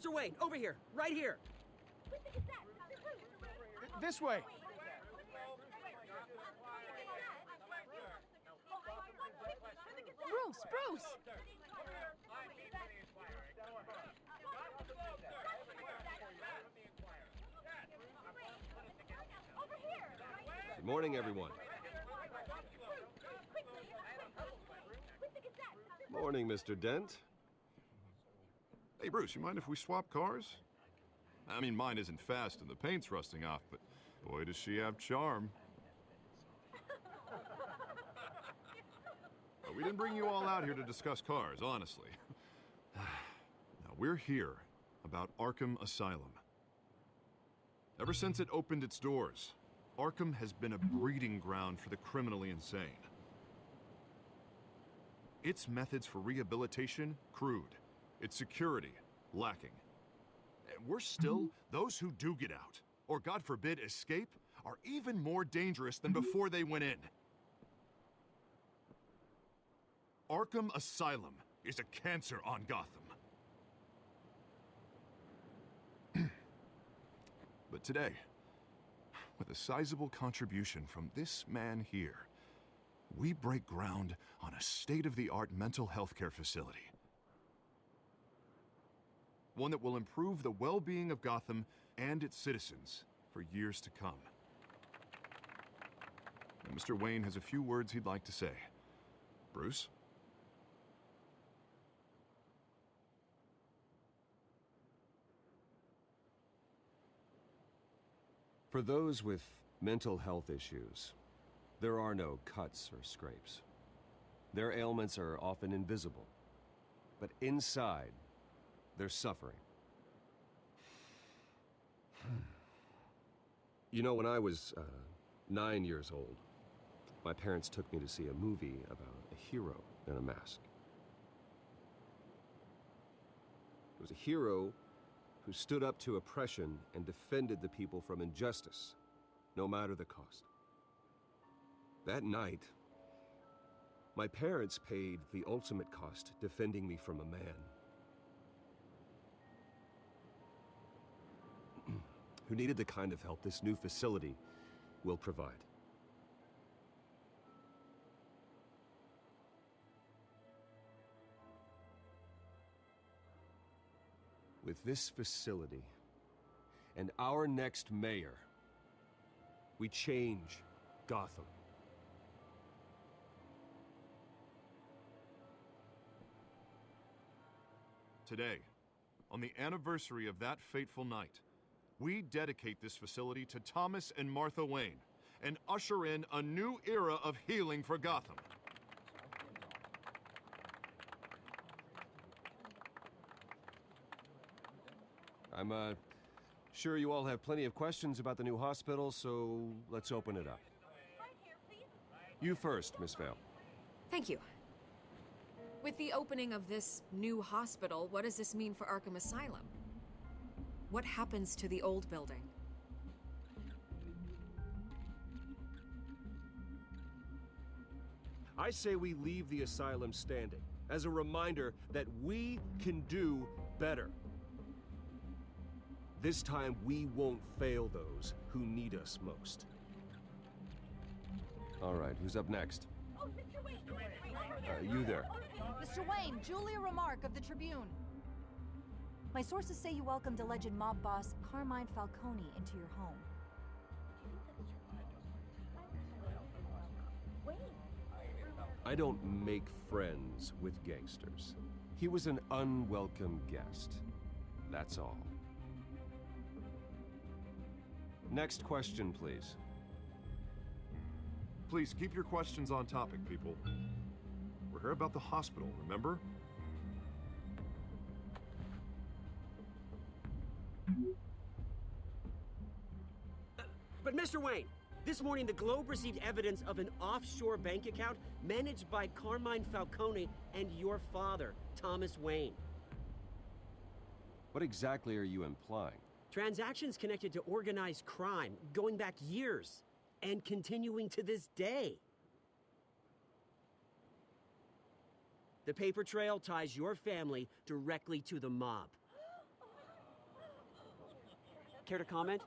Mr. Wayne, over here, right here. This way. Bruce! Good morning, everyone. Morning, Mr. Dent. Hey, Bruce, you mind if we swap cars? I mean, mine isn't fast and the paint's rusting off, but boy, does she have charm. We didn't bring you all out here to discuss cars, honestly. Now, we're here about Arkham Asylum. Ever since it opened its doors, Arkham has been a breeding ground for the criminally insane. Its methods for rehabilitation, crude. Its security, lacking. And worse still, those who do get out, or God forbid escape, are even more dangerous than before they went in. Arkham Asylum is a cancer on Gotham. But today, with a sizable contribution from this man here, we break ground on a state-of-the-art mental health care facility. One that will improve the well-being of Gotham and its citizens for years to come. And Mr. Wayne has a few words he'd like to say. Bruce? For those with mental health issues, there are no cuts or scrapes. Their ailments are often invisible, but inside, they're suffering. You know, when I was 9 years old, my parents took me to see a movie about a hero in a mask. It was a hero who stood up to oppression and defended the people from injustice, no matter the cost. That night, my parents paid the ultimate cost defending me from a man who needed the kind of help this new facility will provide. With this facility and our next mayor, we change Gotham. Today, on the anniversary of that fateful night, we dedicate this facility to Thomas and Martha Wayne and usher in a new era of healing for Gotham. I'm sure you all have plenty of questions about the new hospital, so let's open it up. You first, Miss Vale. Thank you. With the opening of this new hospital, what does this mean for Arkham Asylum? What happens to the old building? I say we leave the asylum standing as a reminder that we can do better. This time, we won't fail those who need us most. All right, who's up next? Oh, Mr. Wayne! You there. Mr. Wayne, Julia Remarque of the Tribune. My sources say you welcomed alleged mob boss Carmine Falcone into your home. I don't make friends with gangsters. He was an unwelcome guest. That's all. Next question, please. Please keep your questions on topic, people. We're here about the hospital, remember? But Mr. Wayne, this morning the Globe received evidence of an offshore bank account managed by Carmine Falcone and your father, Thomas Wayne. What exactly are you implying? Transactions connected to organized crime going back years and continuing to this day. The paper trail ties your family directly to the mob. Care to comment?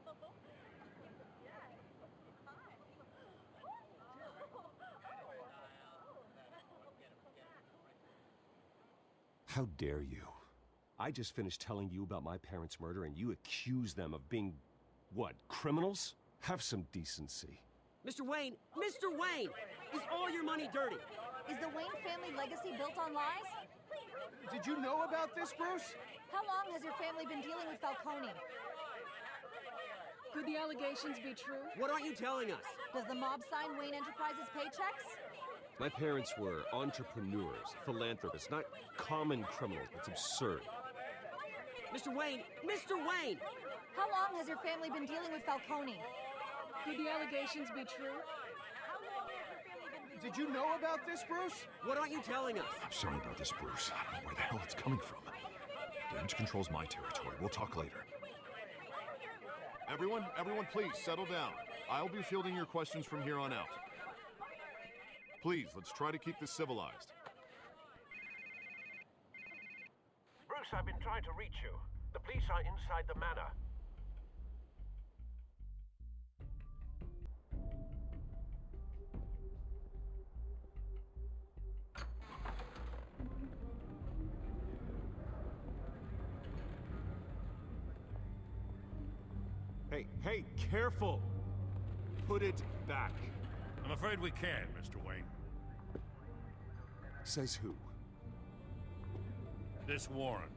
How dare you? I just finished telling you about my parents' murder and you accuse them of being, what, criminals? Have some decency. Mr. Wayne! Mr. Wayne! Is all your money dirty? Is the Wayne family legacy built on lies? Did you know about this, Bruce? How long has your family been dealing with Falcone? Could the allegations be true? What aren't you telling us? Does the mob sign Wayne Enterprises paychecks? My parents were entrepreneurs, philanthropists, not common criminals. It's absurd. Mr. Wayne! Mr. Wayne! How long has your family been dealing with Falcone? Could the allegations be true? Did you know about this, Bruce? What aren't you telling us? I'm sorry about this, Bruce. I don't know where the hell it's coming from. Damage control's my territory. We'll talk later. Everyone, please, settle down. I'll be fielding your questions from here on out. Please, let's try to keep this civilized. Bruce, I've been trying to reach you. The police are inside the manor. Hey, careful! Put it back. I'm afraid we can't, Mr. Wayne. Says who? This warrant.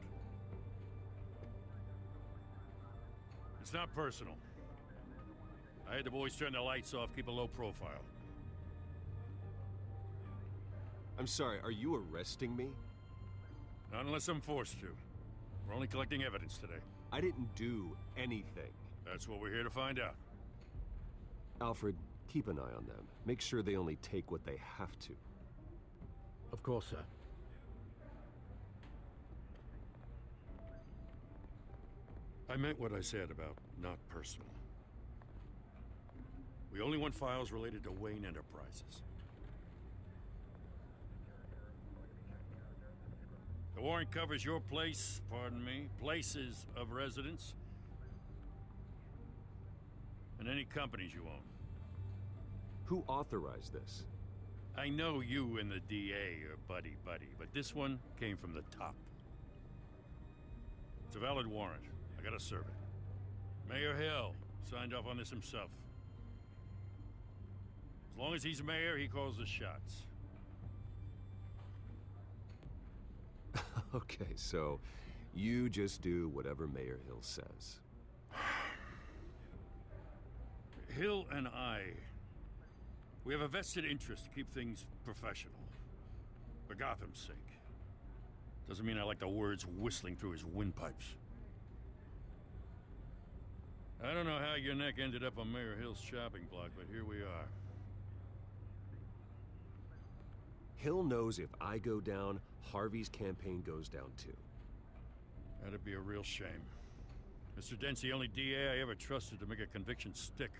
It's not personal. I had the boys turn the lights off, keep a low profile. I'm sorry, are you arresting me? Not unless I'm forced to. We're only collecting evidence today. I didn't do anything. That's what we're here to find out. Alfred, keep an eye on them. Make sure they only take what they have to. Of course, sir. I meant what I said about not personal. We only want files related to Wayne Enterprises. The warrant covers your place, pardon me, places of residence, and any companies you own. Who authorized this? I know you and the DA are buddy-buddy, but this one came from the top. It's a valid warrant. I gotta serve it. Mayor Hill signed off on this himself. As long as he's mayor, he calls the shots. Okay, so you just do whatever Mayor Hill says. Hill and I, we have a vested interest to keep things professional. For Gotham's sake. Doesn't mean I like the words whistling through his windpipes. I don't know how your neck ended up on Mayor Hill's chopping block, but here we are. Hill knows if I go down, Harvey's campaign goes down too. That'd be a real shame. Mr. Dent's the only DA I ever trusted to make a conviction stick.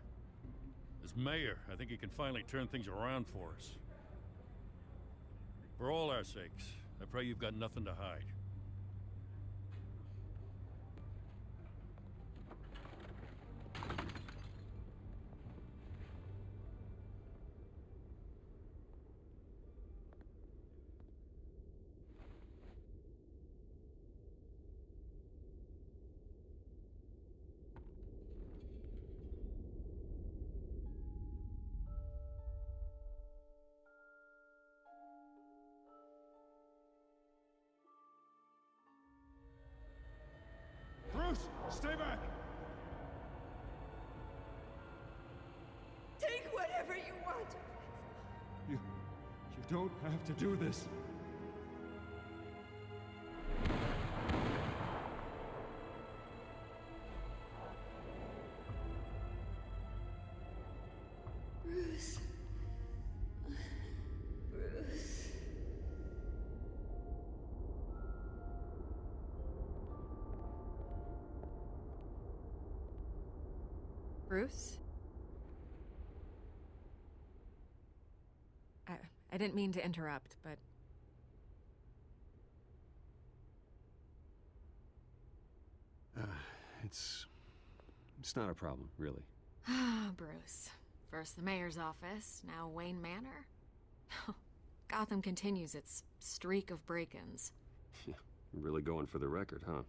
As mayor, I think he can finally turn things around for us. For all our sakes, I pray you've got nothing to hide. Bruce, stay back! Take whatever you want. You don't have to do this. Bruce. Bruce. Bruce? I didn't mean to interrupt, but... It's not a problem, really. Ah, Bruce. First the mayor's office, now Wayne Manor. Gotham continues its streak of break-ins. Yeah, you're really going for the record, huh?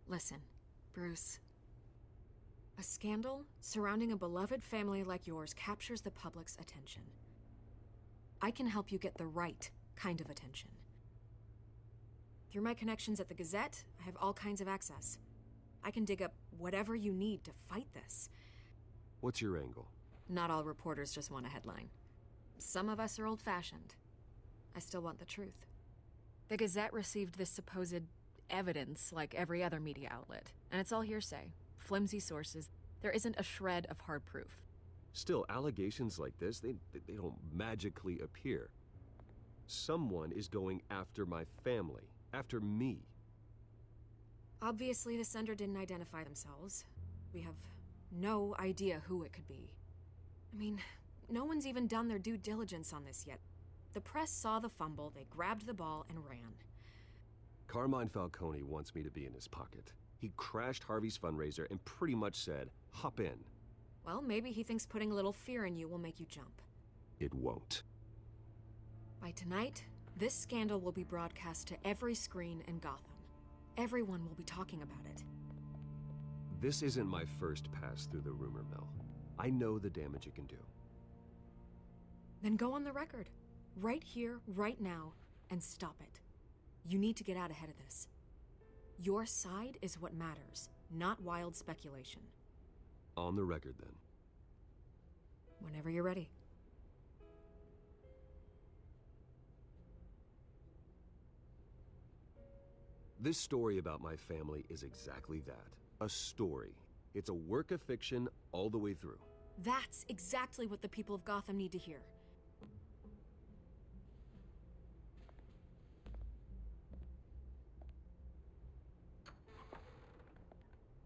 Listen, Bruce. A scandal surrounding a beloved family like yours captures the public's attention. I can help you get the right kind of attention. Through my connections at the Gazette, I have all kinds of access. I can dig up whatever you need to fight this. What's your angle? Not all reporters just want a headline. Some of us are old-fashioned. I still want the truth. The Gazette received this supposed evidence like every other media outlet, and it's all hearsay, flimsy sources. There isn't a shred of hard proof. Still, allegations like this, they don't magically appear. Someone is going after my family, after me. Obviously, the sender didn't identify themselves. We have no idea who it could be. I mean, no one's even done their due diligence on this yet. The press saw the fumble, they grabbed the ball and ran. Carmine Falcone wants me to be in his pocket. He crashed Harvey's fundraiser and pretty much said, hop in. Well, maybe he thinks putting a little fear in you will make you jump. It won't. By tonight, this scandal will be broadcast to every screen in Gotham. Everyone will be talking about it. This isn't my first pass through the rumor mill. I know the damage it can do. Then go on the record. Right here, right now, and stop it. You need to get out ahead of this. Your side is what matters, not wild speculation. On the record, then. Whenever you're ready. This story about my family is exactly that. A story. It's a work of fiction all the way through. That's exactly what the people of Gotham need to hear.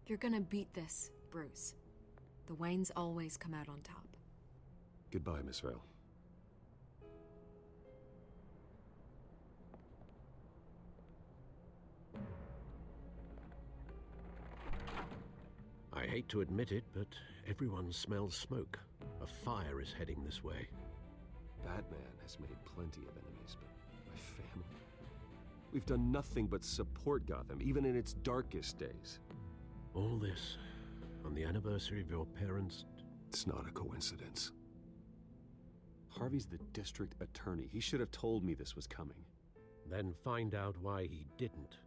You're gonna beat this, Bruce. The Waynes always come out on top. Goodbye, Miss Vale. I hate to admit it, but everyone smells smoke. A fire is heading this way. Batman has made plenty of enemies, but my family? We've done nothing but support Gotham, even in its darkest days. All this on the anniversary of your parents'... It's not a coincidence. Harvey's the district attorney. He should have told me this was coming. Then find out why he didn't.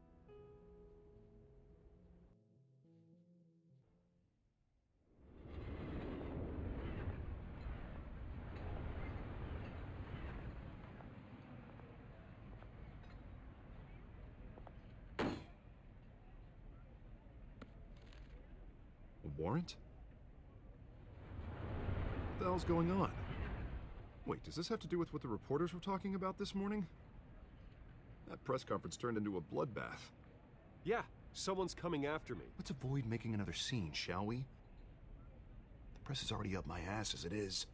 Warrant? What the hell's going on? Wait, does this have to do with what the reporters were talking about this morning? That press conference turned into a bloodbath. Yeah, someone's coming after me. Let's avoid making another scene, shall we? The press is already up my ass as it is.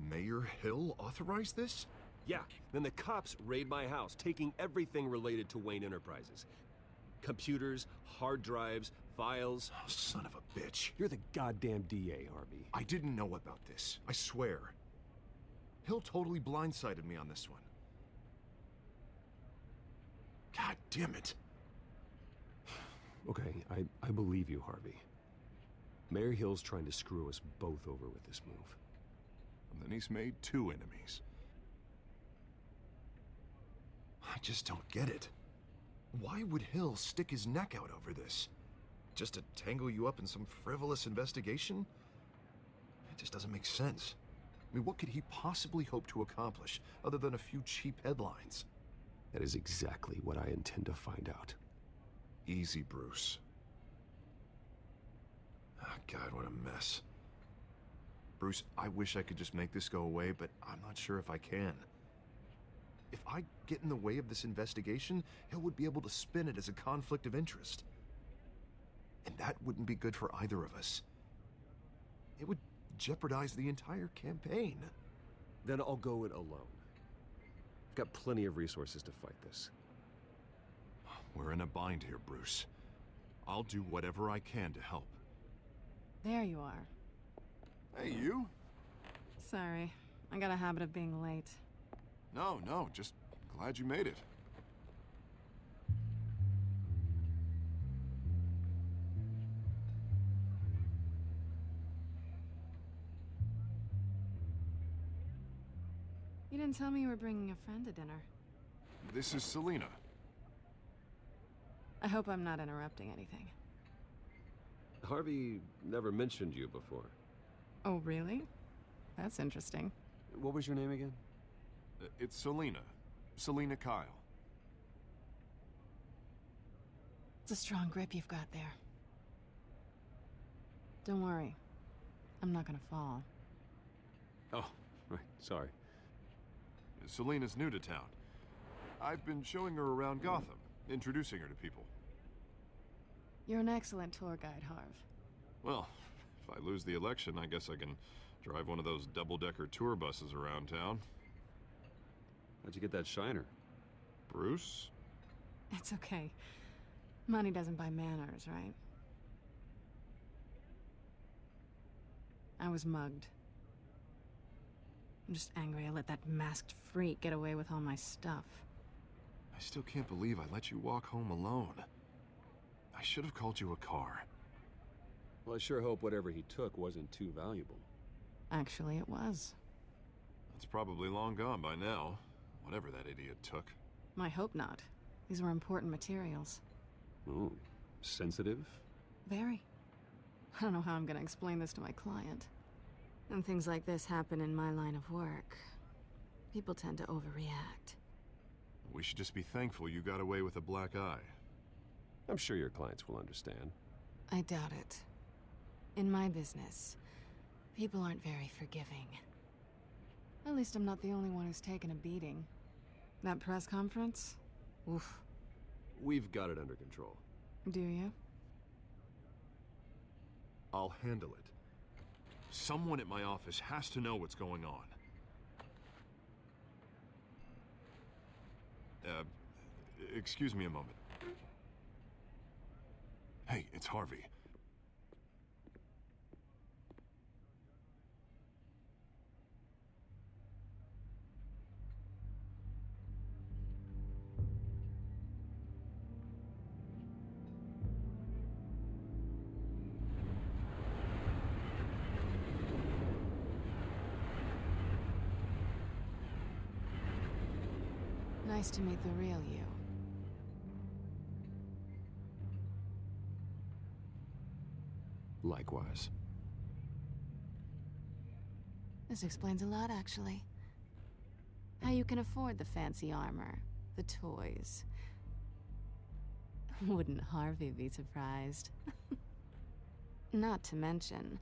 Mayor Hill authorized this? Yeah, then the cops raid my house, taking everything related to Wayne Enterprises. Computers, hard drives, files. Oh, son of a bitch. You're the goddamn DA, Harvey. I didn't know about this. I swear. Hill totally blindsided me on this one. God damn it. Okay, I believe you, Harvey. Mayor Hill's trying to screw us both over with this move. And then he's made two enemies. I just don't get it. Why would Hill stick his neck out over this? Just to tangle you up in some frivolous investigation? It just doesn't make sense. I mean, what could he possibly hope to accomplish other than a few cheap headlines? That is exactly what I intend to find out. Easy, Bruce. Oh, God, what a mess. Bruce, I wish I could just make this go away, but I'm not sure if I can. If I get in the way of this investigation, Hill would be able to spin it as a conflict of interest. And that wouldn't be good for either of us. It would jeopardize the entire campaign. Then I'll go it alone. I've got plenty of resources to fight this. We're in a bind here, Bruce. I'll do whatever I can to help. There you are. Hey, you? Sorry, I got a habit of being late. No, just glad you made it. You didn't tell me you were bringing a friend to dinner. This is Selena. I hope I'm not interrupting anything. Harvey never mentioned you before. Oh, really? That's interesting. What was your name again? It's Selena. Selena Kyle. It's a strong grip you've got there. Don't worry. I'm not gonna fall. Oh, right, sorry. Selena's new to town. I've been showing her around Gotham, introducing her to people. You're an excellent tour guide, Harv. Well, if I lose the election, I guess I can drive one of those double-decker tour buses around town. How'd you get that shiner? Bruce? It's okay. Money doesn't buy manners, right? I was mugged. I'm just angry I let that masked freak get away with all my stuff. I still can't believe I let you walk home alone. I should have called you a car. Well, I sure hope whatever he took wasn't too valuable. Actually, it was. It's probably long gone by now, whatever that idiot took. I hope not. These were important materials. Ooh, sensitive? Very. I don't know how I'm gonna explain this to my client. And things like this happen in my line of work. People tend to overreact. We should just be thankful you got away with a black eye. I'm sure your clients will understand. I doubt it. In my business, people aren't very forgiving. At least I'm not the only one who's taken a beating. That press conference? Oof. We've got it under control. Do you? I'll handle it. Someone at my office has to know what's going on. Excuse me a moment. Hey, it's Harvey. Nice to meet the real you. Likewise. This explains a lot, actually. How you can afford the fancy armor, the toys. Wouldn't Harvey be surprised? Not to mention,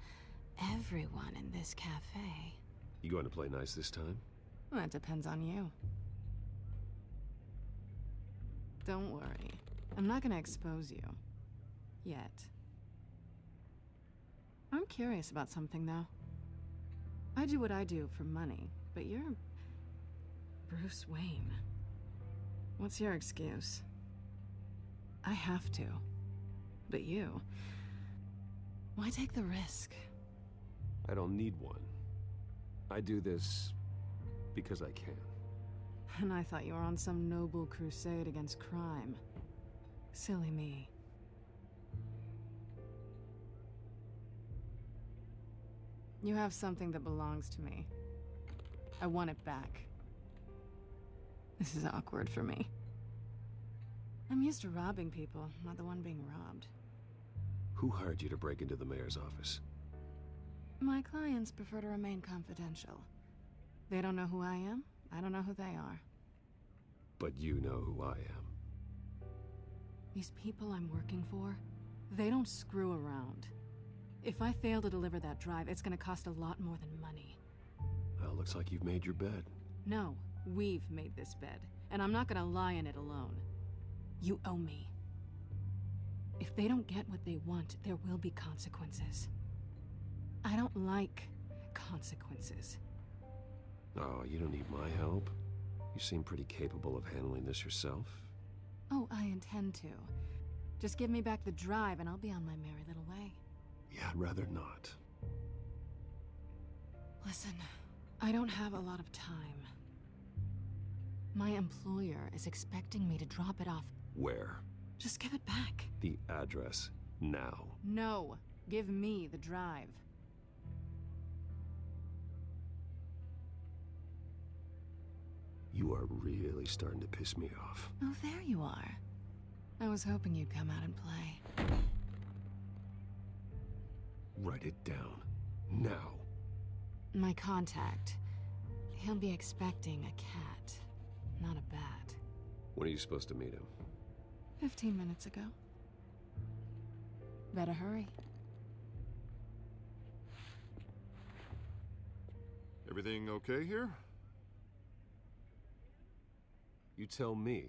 everyone in this cafe. You going to play nice this time? That depends on you. Don't worry. I'm not gonna expose you. Yet. I'm curious about something, though. I do what I do for money, but you're... Bruce Wayne. What's your excuse? I have to. But you... Why take the risk? I don't need one. I do this because I can. And I thought you were on some noble crusade against crime. Silly me. You have something that belongs to me. I want it back. This is awkward for me. I'm used to robbing people, not the one being robbed. Who hired you to break into the mayor's office? My clients prefer to remain confidential. They don't know who I am, I don't know who they are. But you know who I am. These people I'm working for, they don't screw around. If I fail to deliver that drive, it's gonna cost a lot more than money. Well, looks like you've made your bed. No, we've made this bed, and I'm not gonna lie in it alone. You owe me. If they don't get what they want, there will be consequences. I don't like consequences. Oh, you don't need my help. You seem pretty capable of handling this yourself. Oh, I intend to. Just give me back the drive and I'll be on my merry little way. Yeah, I'd rather not. Listen, I don't have a lot of time. My employer is expecting me to drop it off. Where? Just give it back. The address, now. No, give me the drive. You are really starting to piss me off. Oh, there you are. I was hoping you'd come out and play. Write it down. Now. My contact. He'll be expecting a cat, not a bat. When are you supposed to meet him? 15 minutes ago. Better hurry. Everything okay here? You tell me.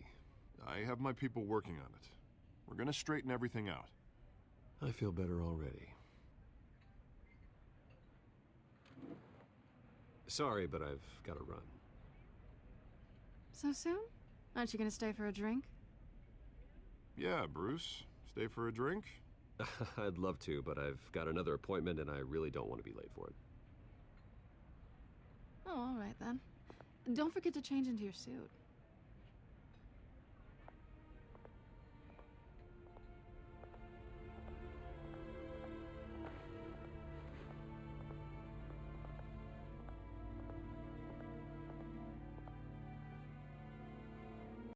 I have my people working on it. We're gonna straighten everything out. I feel better already. Sorry, but I've got to run. So soon? Aren't you gonna stay for a drink? Yeah, Bruce. Stay for a drink? I'd love to, but I've got another appointment and I really don't want to be late for it. Oh, all right then. Don't forget to change into your suit.